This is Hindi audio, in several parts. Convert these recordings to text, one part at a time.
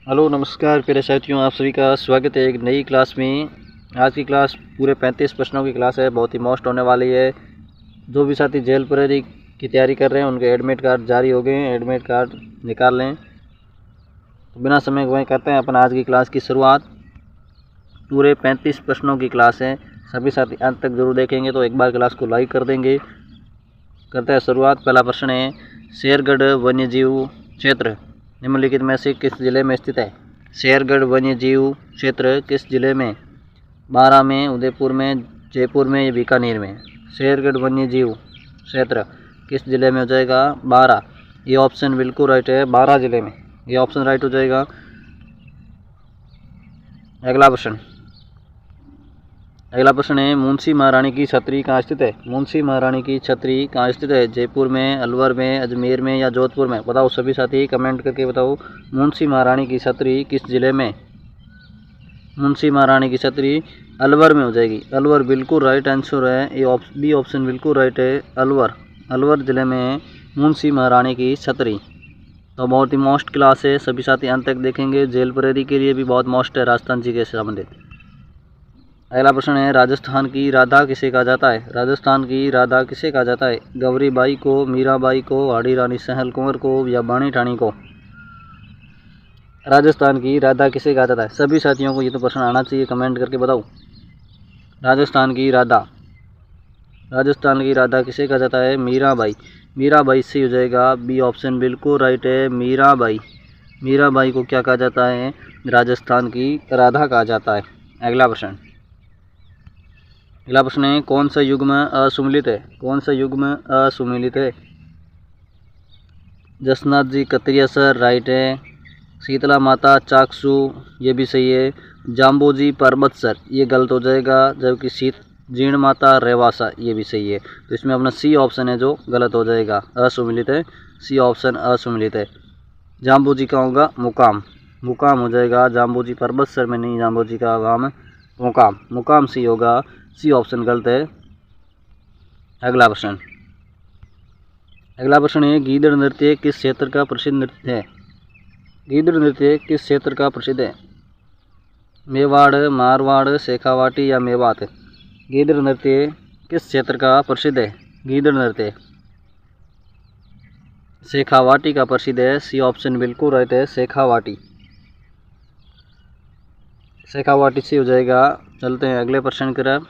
हेलो नमस्कार प्यारे साथियों, आप सभी का स्वागत है एक नई क्लास में। आज की क्लास पूरे 35 प्रश्नों की क्लास है, बहुत ही मस्त होने वाली है। जो भी साथी जेल प्रहरी की तैयारी कर रहे हैं उनके एडमिट कार्ड जारी हो गए हैं, एडमिट कार्ड निकाल लें। तो बिना समय गवाए करते हैं अपन आज की क्लास की शुरुआत। पूरे 35 प्रश्नों की क्लास है, सभी साथी अंत तक जरूर देखेंगे तो एक बार क्लास को लाइक कर देंगे। करते हैं शुरुआत। पहला प्रश्न है, शेरगढ़ वन्यजीव क्षेत्र निम्नलिखित में से किस जिले में स्थित है? शेरगढ़ वन्यजीव क्षेत्र किस जिले में? बारां में, उदयपुर में, जयपुर में या बीकानेर में? शेरगढ़ वन्यजीव क्षेत्र किस जिले में हो जाएगा? बारां। ये ऑप्शन बिल्कुल राइट है, बारां जिले में, ये ऑप्शन राइट हो जाएगा। अगला प्रश्न है, मुंशी महारानी की छतरी कहाँ स्थित है? मुंशी महारानी की छतरी कहाँ स्थित है? जयपुर में, अलवर में, अजमेर में या जोधपुर में? बताओ सभी साथी, कमेंट करके बताओ। मुंशी महारानी की छतरी किस जिले में? मुंशी महारानी की छतरी अलवर में हो जाएगी। अलवर बिल्कुल राइट आंसर है, ये बी ऑप्शन बिल्कुल राइट है। अलवर, अलवर जिले में मुंशी महारानी की छतरी। तो बहुत ही मोस्ट क्लास है, सभी साथी अंत तक देखेंगे। जेल प्रहरी के लिए भी बहुत मोस्ट है, राजस्थान जी के संबंधित। अगला प्रश्न है, राजस्थान की राधा किसे कहा जाता है? राजस्थान की राधा किसे कहा जाता है? गौरी बाई को, मीराबाई को, हाड़ी रानी सहल कुंवर को या बाणी ठाणी को? राजस्थान की राधा किसे कहा जाता है? सभी साथियों को ये तो प्रश्न आना चाहिए, कमेंट करके बताओ। राजस्थान की राधा, राजस्थान की राधा किसे कहा जाता है? मीराबाई। मीराबाई से हो जाएगा, बी ऑप्शन बिल्कुल राइट है, मीराबाई। मीराबाई को क्या कहा जाता है? राजस्थान की राधा कहा जाता है। अगला प्रश्न है, कौन सा युग्म असुमिलित है? कौन सा युग्म असुमिलित है? जसनाथ जी कतरिया सर राइट है। शीतला माता चाकसू ये भी सही है। जाम्बोजी पर्वत सर ये गलत हो जाएगा, जबकि जीर्ण माता रेवासा ये भी सही है। तो इसमें अपना सी ऑप्शन है जो गलत हो जाएगा, असुमिलित है, सी ऑप्शन असुमिलित है। जाम्बोजी का होगा मुकाम, मुकाम हो जाएगा। जाम्बोजी पर्वत सर में नहीं, जाम्बोजी का गाँव है मुकाम, मुकाम सी होगा, सी ऑप्शन गलत है। अगला प्रश्न है, गीदड़ नृत्य किस क्षेत्र का प्रसिद्ध नृत्य है? गीदड़ नृत्य किस क्षेत्र का प्रसिद्ध है? मेवाड़, मारवाड़, शेखावाटी या मेवात? गीदड़ नृत्य किस क्षेत्र का प्रसिद्ध है? गीदड़ नृत्य शेखावाटी का प्रसिद्ध है, सी ऑप्शन बिल्कुल राइट है, शेखावाटी। शेखावाटी से हो जाएगा। चलते हैं अगले प्रश्न की तरफ।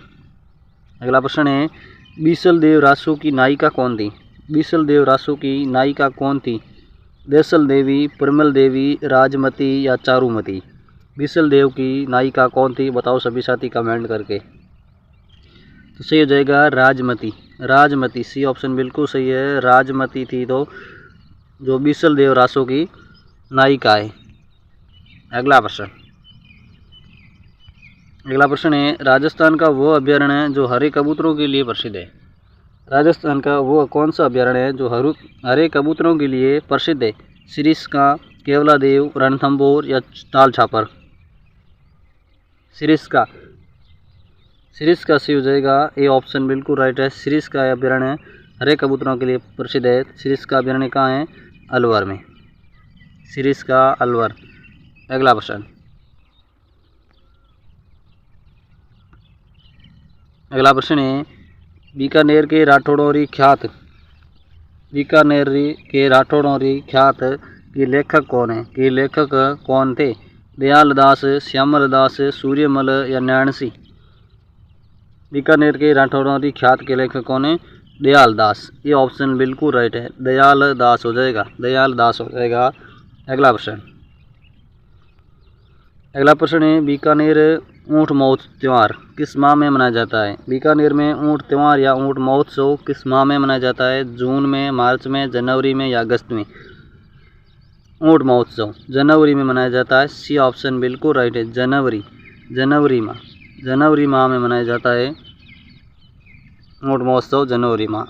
अगला प्रश्न है, बीसल देव रासू की नायिका कौन थी? बीसल देव रासू की नायिका कौन थी? देसल देवी, परिमल देवी, राजमती या चारुमती? बीसल देव की नायिका कौन थी? बताओ सभी साथी कमेंट करके। तो सही हो जाएगा राजमती, राजमती, सी ऑप्शन बिल्कुल सही है, राजमती थी तो जो बीसल देव रासू की नायिका है। अगला प्रश्न है, राजस्थान का वो अभ्यारण्य जो हरे कबूतरों के लिए प्रसिद्ध है? राजस्थान का वो कौन सा अभ्यारण्य है जो हरे कबूतरों के लिए प्रसिद्ध है? सिरिस्का, केवलादेव, रणथंभौर या ताल छापर? सिरिस्का, सिरिस्का से हो जाएगा, ए ऑप्शन बिल्कुल राइट है। सिरिस्का अभ्यारण्य हरे कबूतरों के लिए प्रसिद्ध है। सिरिस्का अभ्यारण्य कहाँ है? अलवर में, सिरिस्का अलवर। अगला प्रश्न है, बीकानेर के राठौड़ोरी ख्यात, बीकानेर के राठौड़ोरी ख्यात के लेखक कौन है? के लेखक कौन थे? दयाल दास, श्यामल दास, सूर्यमल या नैणसी? बीकानेर के राठौड़ोरी ख्यात के लेखक कौन है? दयाल दास, ये ऑप्शन बिल्कुल राइट है, दयाल दास हो जाएगा, दयाल दास हो जाएगा। अगला प्रश्न है, बीकानेर ऊँट महोत्सव त्यौहार किस माह में मनाया जाता है? बीकानेर में ऊँट त्यौहार या ऊँट महोत्सव किस माह में मनाया जाता है? जून में, मार्च में, जनवरी में या अगस्त में? ऊँट महोत्सव जनवरी में मनाया जाता है, सी ऑप्शन बिल्कुल राइट है, जनवरी, जनवरी माह में मनाया जाता है ऊँट महोत्सव, जनवरी माह।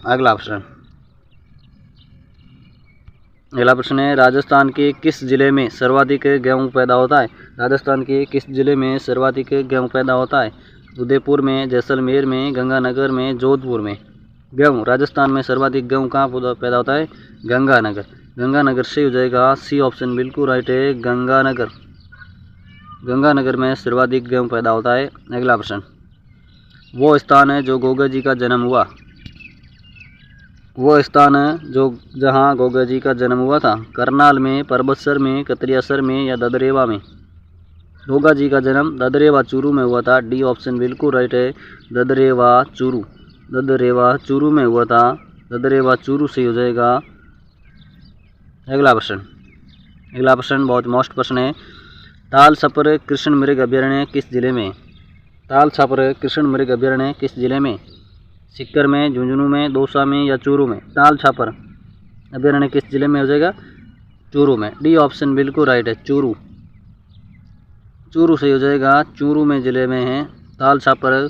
अगला प्रश्न है, राजस्थान के किस जिले में सर्वाधिक गेहूँ पैदा होता है? राजस्थान के किस जिले में सर्वाधिक गेहूँ पैदा होता है? उदयपुर में, जैसलमेर में, गंगानगर में, जोधपुर में? गेहूँ, राजस्थान में सर्वाधिक गेहूँ कहाँ पैदा होता है? गंगानगर, गंगानगर से हो जाएगा, सी ऑप्शन बिल्कुल राइट है, गंगानगर। गंगानगर में सर्वाधिक गेहूँ पैदा होता है। अगला प्रश्न, वो स्थान है जो गोगा जी का जन्म हुआ। वो स्थान है जो जहाँ गोगा जी का जन्म हुआ था। करनाल में, परबतसर में, कतरियासर में या ददरेवा में। गोगा जी का जन्म ददरेवा चूरू में हुआ था। डी ऑप्शन बिल्कुल राइट है, ददरेवा चूरू। ददरेवा चूरू में हुआ था। ददरेवा चूरू से हो जाएगा। अगला प्रश्न बहुत मोस्ट प्रश्न है। ताल छपर कृष्ण मृग अभयारण्य किस जिले में? ताल छपर कृष्ण मृग अभयारण्य किस जिले में? सीकर में, झुंझुनू में, दौसा में या चूरू में? ताल छपर अभयारण्य किस जिले में हो जाएगा? चूरू में। डी ऑप्शन बिल्कुल राइट है, चूरू। चूरू से हो जाएगा। चूरू में जिले में है ताल छपर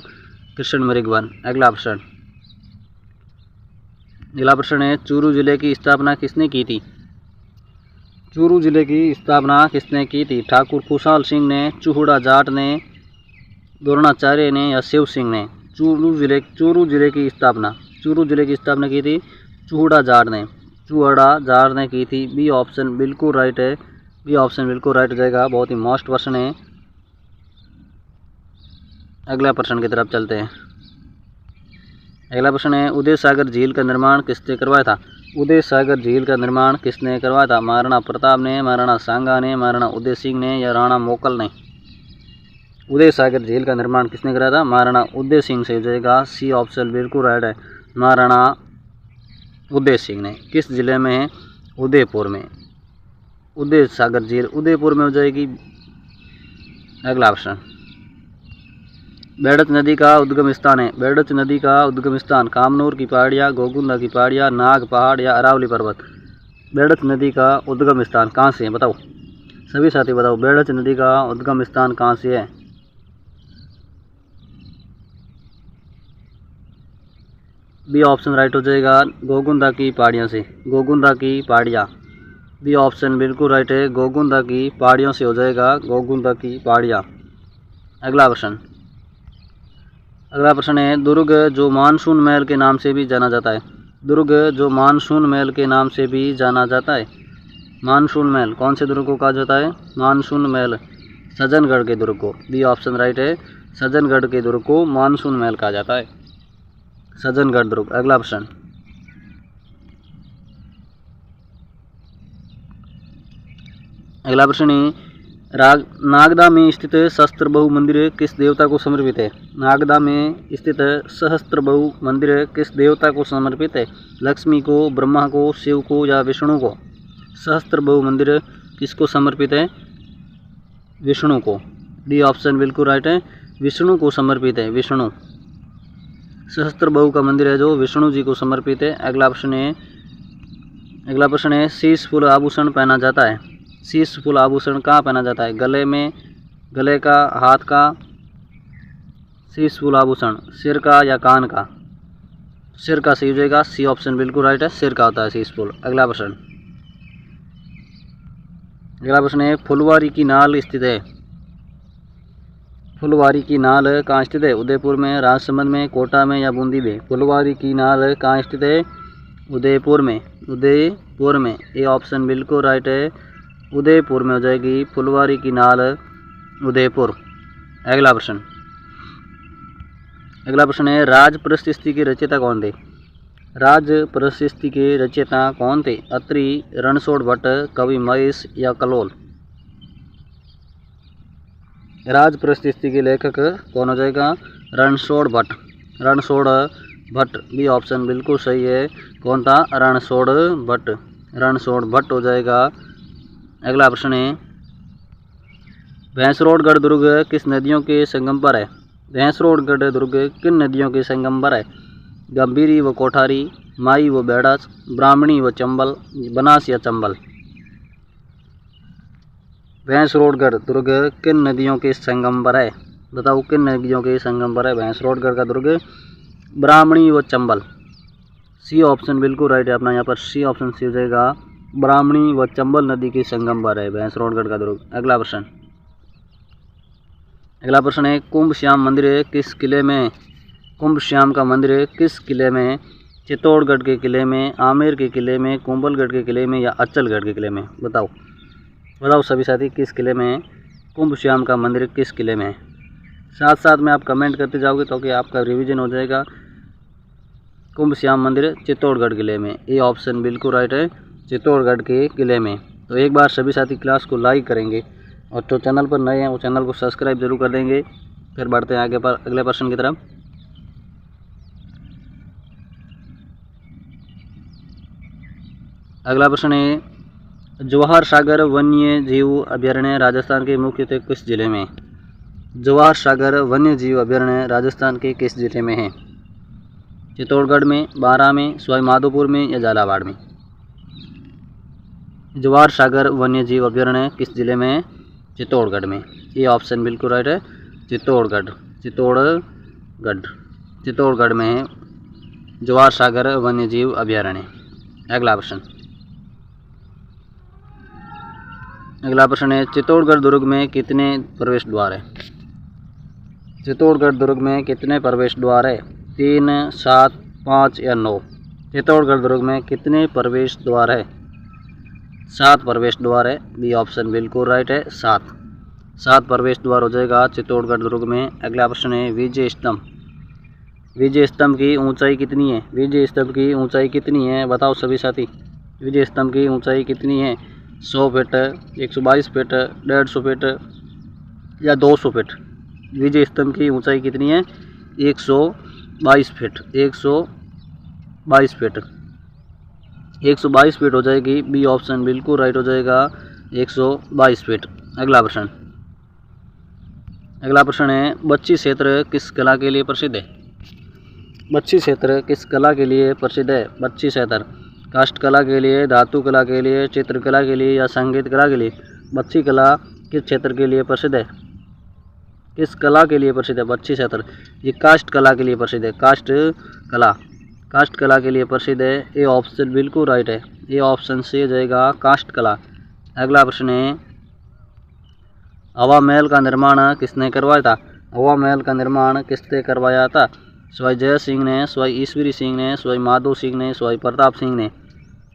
कृष्ण मृग वन। अगला प्रश्न है, चूरू जिले की स्थापना किसने की थी? चूरू जिले की स्थापना किसने की थी? ठाकुर खुशहाल सिंह ने, चूहुड़ा जाट ने, द्रोणाचार्य ने या शिव सिंह ने? चूरू जिले की स्थापना की थी चूहुड़ा जाट ने। चूहुड़ा जाट ने की थी। बी ऑप्शन बिल्कुल राइट है। बी ऑप्शन बिल्कुल राइट हो जाएगा। बहुत ही मोस्ट प्रश्न है। अगला प्रश्न की तरफ चलते हैं। अगला प्रश्न है, उदय सागर झील का निर्माण किसने करवाया था? उदय सागर झील का निर्माण किसने करवाया था? महाराणा प्रताप ने, महाराणा सांगा ने, महाराणा उदय सिंह ने या राणा मोकल ने? उदय सागर झील का निर्माण किसने कराया था? महाराणा उदय सिंह से हो जाएगा। सी ऑप्शन बिल्कुल राइट है, महाराणा उदय सिंह ने। किस जिले में है? उदयपुर में। उदय सागर झील उदयपुर में हो जाएगी। अगला प्रश्न, बेड़च नदी का उद्गम स्थान है। बेड़च नदी का उद्गम स्थान कामनूर की पहाड़ियाँ, गोगुंदा की पहाड़ियाँ, नाग पहाड़ या अरावली पर्वत? बेड़च नदी का उद्गम स्थान कहाँ से है बताओ, सभी साथी बताओ। बेड़च नदी का उद्गम स्थान कहाँ से है? बी ऑप्शन राइट हो जाएगा, गोगुंदा की पहाड़ियों से। गोगुंदा की पहाड़ियाँ, बी ऑप्शन बिल्कुल राइट है, गोगुंदा की पहाड़ियों से हो जाएगा। गोगुंदा की पहाड़ियाँ। अगला प्रश्न है, दुर्ग जो मानसून महल के नाम से भी जाना जाता है। दुर्ग जो मानसून महल के नाम से भी जाना जाता है। मानसून महल कौन से दुर्ग को कहा जाता है? मानसून महल सज्जनगढ़ के दुर्ग को। बी ऑप्शन राइट है, सज्जनगढ़ के दुर्ग को मानसून महल कहा जाता है, सज्जनगढ़ दुर्ग। अगला प्रश्न है, नागदा में स्थित सहस्त्रबाहु मंदिर किस देवता को समर्पित है? नागदा में स्थित सहस्त्रबाहु मंदिर किस देवता को समर्पित है? लक्ष्मी को, ब्रह्मा को, शिव को या विष्णु को? सहस्त्रबाहु मंदिर किसको समर्पित है? विष्णु को। डी ऑप्शन बिल्कुल राइट है, विष्णु को समर्पित है। विष्णु सहस्त्रबाहु का मंदिर है जो विष्णु जी को समर्पित है। अगला प्रश्न है, शीश फूल आभूषण पहना जाता है। शीश फूल आभूषण कहाँ पहना जाता है? गले में, गले का, हाथ का? शीश फूल आभूषण सिर का या कान का? सिर का सही हो जाएगा। सी ऑप्शन बिल्कुल राइट है, सिर का होता है शीश फूल। अगला प्रश्न है, फुलवारी की नाल स्थित है। फुलवारी की नाल कहाँ स्थित है? उदयपुर में, राजसमंद में, कोटा में या बूंदी में? फुलवारी की नाल कहाँ स्थित है? उदयपुर में। उदयपुर में। ये ऑप्शन बिल्कुल राइट है, उदयपुर में हो जाएगी फुलवारी की नाल, उदयपुर। अगला प्रश्न है, राज प्रशस्ति के रचयिता कौन थे? राज प्रशस्ति के रचयिता कौन थे? अत्रि, रणछोड़ भट्ट, कवि महेश या कलोल? राज प्रशस्ति के लेखक कौन हो जाएगा? रणछोड़ भट्ट। रणछोड़ भट्ट। बी ऑप्शन बिल्कुल सही है। कौन था? रणछोड़ भट्ट। रणछोड़ भट्ट हो जाएगा। अगला प्रश्न है, भैंसरोडगढ़ दुर्ग किस नदियों के संगम पर है? भैंसरोडगढ़ दुर्ग किन नदियों के संगम पर है? गंभीरी व कोठारी, माई व बेड़च, ब्राह्मणी व चंबल, बनास या चंबल? भैंसरोडगढ़ दुर्ग किन नदियों के संगम पर है? बताओ किन नदियों के संगम पर है भैंसरोडगढ़ का दुर्ग? ब्राह्मणी व चंबल। सी ऑप्शन बिल्कुल राइट है अपना यहाँ पर। सी ऑप्शन सी हो जाएगा, ब्राह्मणी व चंबल नदी के संगम पर है भैंसरोडगढ़ का दुर्ग। अगला प्रश्न है, कुंभ श्याम मंदिर किस किले में? कुंभ श्याम का मंदिर किस किले में? चित्तौड़गढ़ के किले में, आमेर के किले में, कुंभलगढ़ के किले में या अचलगढ़ के किले में? बताओ सभी साथी, किस किले में कुंभ श्याम का मंदिर किस किले में है। साथ साथ में आप कमेंट करते जाओगे तो कि आपका रिवीजन हो जाएगा। कुंभ श्याम मंदिर चित्तौड़गढ़ किले में, ये ऑप्शन बिल्कुल राइट है, चित्तौड़गढ़ के किले में। तो एक बार सभी साथी क्लास को लाइक करेंगे और जो चैनल पर नए हैं वो चैनल को सब्सक्राइब जरूर कर देंगे। फिर बढ़ते हैं आगे पर अगले प्रश्न की तरफ। अगला प्रश्न है, जवाहर सागर वन्य जीव अभयारण्य राजस्थान के मुख्यतः किस जिले में। जवाहर सागर वन्य जीव अभयारण्य राजस्थान के किस जिले में है। चित्तौड़गढ़ में, बारां में, सवाई माधोपुर में या झालावाड़ में। जवाहर सागर वन्य जीव अभयारण्य किस जिले में है। चित्तौड़गढ़ में, ये ऑप्शन बिल्कुल राइट है, चित्तौड़गढ़। चित्तौड़गढ़ में है जवाहर सागर वन्य जीव अभयारण्य। अगला प्रश्न है, चित्तौड़गढ़ दुर्ग में कितने प्रवेश द्वार है। चित्तौड़गढ़ दुर्ग में कितने प्रवेश द्वार है। 3, 7, 5 या 9। चित्तौड़गढ़ दुर्ग में कितने प्रवेश द्वार है। 7 प्रवेश द्वार है, बी ऑप्शन बिल्कुल राइट है, 7 प्रवेश द्वार हो जाएगा चित्तौड़गढ़ दुर्ग में। अगला प्रश्न है, विजय स्तंभ। विजय स्तंभ की ऊंचाई कितनी है। विजय स्तंभ की ऊंचाई कितनी है, बताओ सभी साथी। विजय स्तंभ की ऊंचाई कितनी है। 100 फीट, 122 फीट, 150 फीट या 200 फीट। विजय स्तंभ की ऊंचाई कितनी है। 122 फीट। 122 फीट 122 फीट हो जाएगी, बी ऑप्शन बिल्कुल राइट हो जाएगा, 122 फीट। अगला प्रश्न है, बच्ची क्षेत्र किस कला के लिए प्रसिद्ध है। बच्ची क्षेत्र किस कला के लिए प्रसिद्ध है। बच्ची क्षेत्र काष्ठ कला के लिए, धातु कला के लिए, चित्रकला के लिए या संगीत कला के लिए। बच्ची कला किस क्षेत्र के लिए प्रसिद्ध है। किस कला के लिए प्रसिद्ध है बच्ची क्षेत्र। ये काष्ठ कला के लिए प्रसिद्ध है, काष्ठ कला के लिए प्रसिद्ध है, ये ऑप्शन बिल्कुल राइट है, ये ऑप्शन से जाएगा काष्ठ कला। अगला प्रश्न है, हवा महल का निर्माण किसने करवाया था। हवा महल का निर्माण किसने करवाया था। सवाई जय सिंह ने, सवाई ईश्वरी सिंह ने, सवाई माधो सिंह ने, सवाई प्रताप सिंह ने।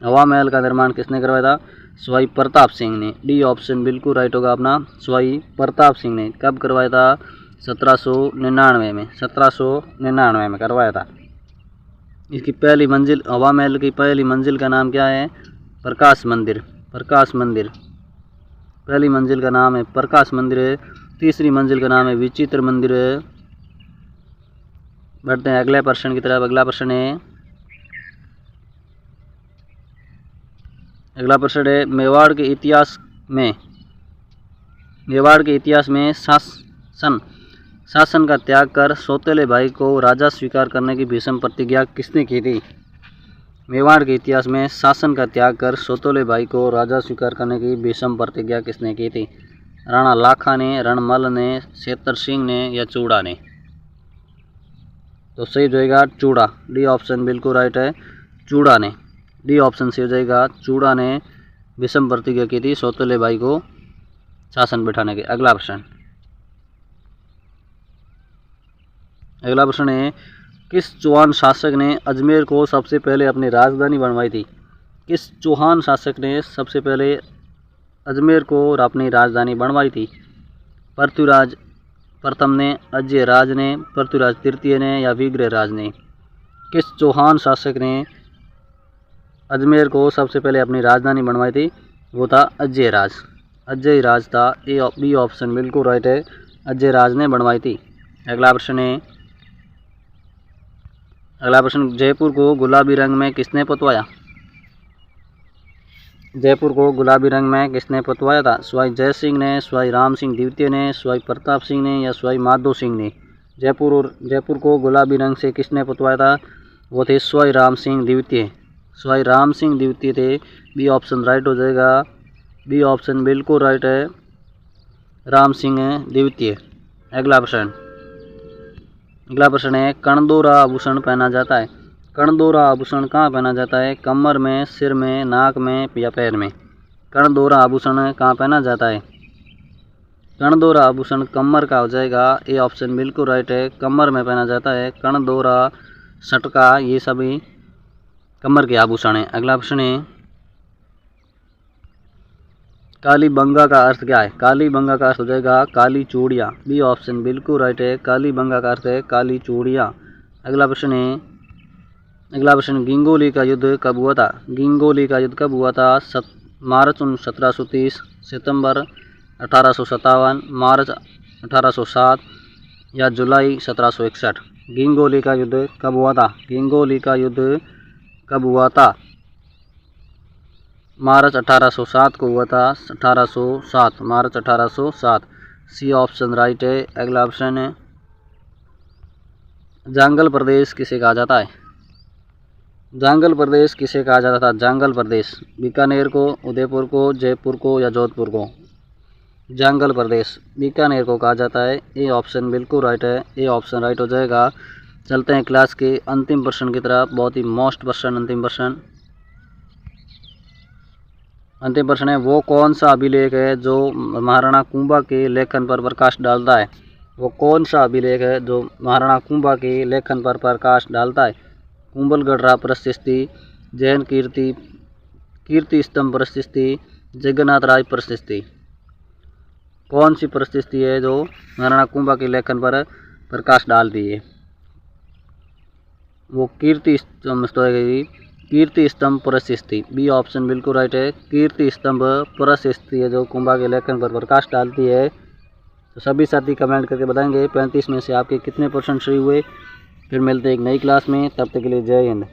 हवा महल का निर्माण किसने करवाया था। सवाई प्रताप सिंह ने, डी ऑप्शन बिल्कुल राइट होगा अपना, सवाई प्रताप सिंह ने। कब करवाया था। 1799 में, 1799 में करवाया था। इसकी पहली मंजिल, हवा महल की पहली मंजिल का नाम क्या है। प्रकाश मंदिर। पहली मंजिल का नाम है प्रकाश मंदिर है। तीसरी मंजिल का नाम है विचित्र मंदिर है। बढ़ते हैं अगले प्रश्न की तरफ। अगला प्रश्न है, मेवाड़ के इतिहास में शासन का त्याग कर सौतेले भाई को राजा स्वीकार करने की भीषम प्रतिज्ञा किसने की थी। मेवाड़ के इतिहास में शासन का त्याग कर सौतेले भाई को राजा स्वीकार करने की भीषम प्रतिज्ञा किसने की थी। राणा लाखा ने, रणमल ने, सेतर सिंह ने या चूड़ा ने। तो सही हो जाएगा चूड़ा, डी ऑप्शन बिल्कुल राइट है, चूड़ा ने। डी ऑप्शन से हो जाएगा, चूड़ा ने भीषम प्रतिज्ञा की थी सौतेले भाई को शासन बिठाने के। अगला प्रश्न है, किस चौहान शासक ने अजमेर को सबसे पहले अपनी राजधानी बनवाई थी। किस चौहान शासक ने सबसे पहले अजमेर को अपनी राजधानी बनवाई थी। पृथ्वीराज प्रथम ने, अजय राज ने, पृथ्वीराज तृतीय ने या विग्रहराज ने। किस चौहान शासक ने अजमेर को सबसे पहले अपनी राजधानी बनवाई थी। वो था अजय राज था, ए बी ऑप्शन बिल्कुल राइट है, अजय राज ने बनवाई थी। अगला प्रश्न, जयपुर को गुलाबी रंग में किसने पुतवाया। जयपुर को गुलाबी रंग में किसने पुतवाया था। सवाई जय सिंह ने, सवाई राम सिंह द्वितीय ने, सवाई प्रताप सिंह ने या सवाई माधो सिंह ने। जयपुर को गुलाबी रंग से किसने पुतवाया था। वो थे सवाई राम सिंह द्वितीय। सवाई राम सिंह द्वितीय थे, बी ऑप्शन राइट हो जाएगा, बी ऑप्शन बिल्कुल राइट है, राम सिंह द्वितीय। अगला प्रश्न है, कर्णदोरा आभूषण पहना जाता है। कर्णदोरा आभूषण कहाँ पहना जाता है। कमर में, सिर में, नाक में या पैर में। कर्णदोरा आभूषण कहाँ पहना जाता है। कर्णदोरा आभूषण कमर का हो जाएगा, ए ऑप्शन बिल्कुल राइट है, कमर में पहना जाता है। कर्णदोरा, सटका, ये सभी कमर के आभूषण हैं। अगला प्रश्न है, कालीबंगा का अर्थ क्या है? कालीबंगा का अर्थ हो जाएगा काली चूड़ियाँ। बी ऑप्शन बिल्कुल राइट है। कालीबंगा का अर्थ है काली चूड़ियाँ। अगला प्रश्न है, गिंगोली का युद्ध कब हुआ था? गिंगोली का युद्ध कब हुआ था? मार्च 1730, सितंबर 1857, मार्च 1807 या जुलाई 1761। गिंगोली का युद्ध कब हुआ था? गिंगोली का युद्ध कब हुआ था? मार्च 1807 को हुआ था। 1807, मार्च 1807। सी ऑप्शन राइट है। अगला ऑप्शन है, जांगल प्रदेश किसे कहा जाता है? जांगल प्रदेश किसे कहा जाता था? जांगल प्रदेश बीकानेर को, उदयपुर को, जयपुर को या जोधपुर को? जांगल प्रदेश बीकानेर को कहा जाता है। ए ऑप्शन बिल्कुल राइट है। ए ऑप्शन राइट हो जाएगा। चलते हैं क्लास के अंतिम प्रश्न की तरफ। बहुत ही मोस्ट प्रश्न, अंतिम प्रश्न है, वो कौन सा अभिलेख है जो महाराणा कुंभा के लेखन पर प्रकाश डालता है? वो कौन सा अभिलेख है जो महाराणा कुंभा के लेखन पर प्रकाश डालता है? कुंभलगढ़ प्रशस्ति, जैन कीर्ति स्तंभ प्रशस्ति, जगन्नाथ राज प्रशस्ति। कौन सी प्रशस्ति है जो महाराणा कुंभा के लेखन पर प्रकाश डालती है? वो कीर्ति स्तंभ प्रशस्ति। बी ऑप्शन बिल्कुल राइट है। कीर्ति स्तंभ प्रशस्ति है जो कुंभा के लेखन पर प्रकाश डालती है। तो सभी साथी कमेंट करके बताएंगे 35 में से आपके कितने % सही हुए। फिर मिलते हैं एक नई क्लास में, तब तक के लिए जय हिंद।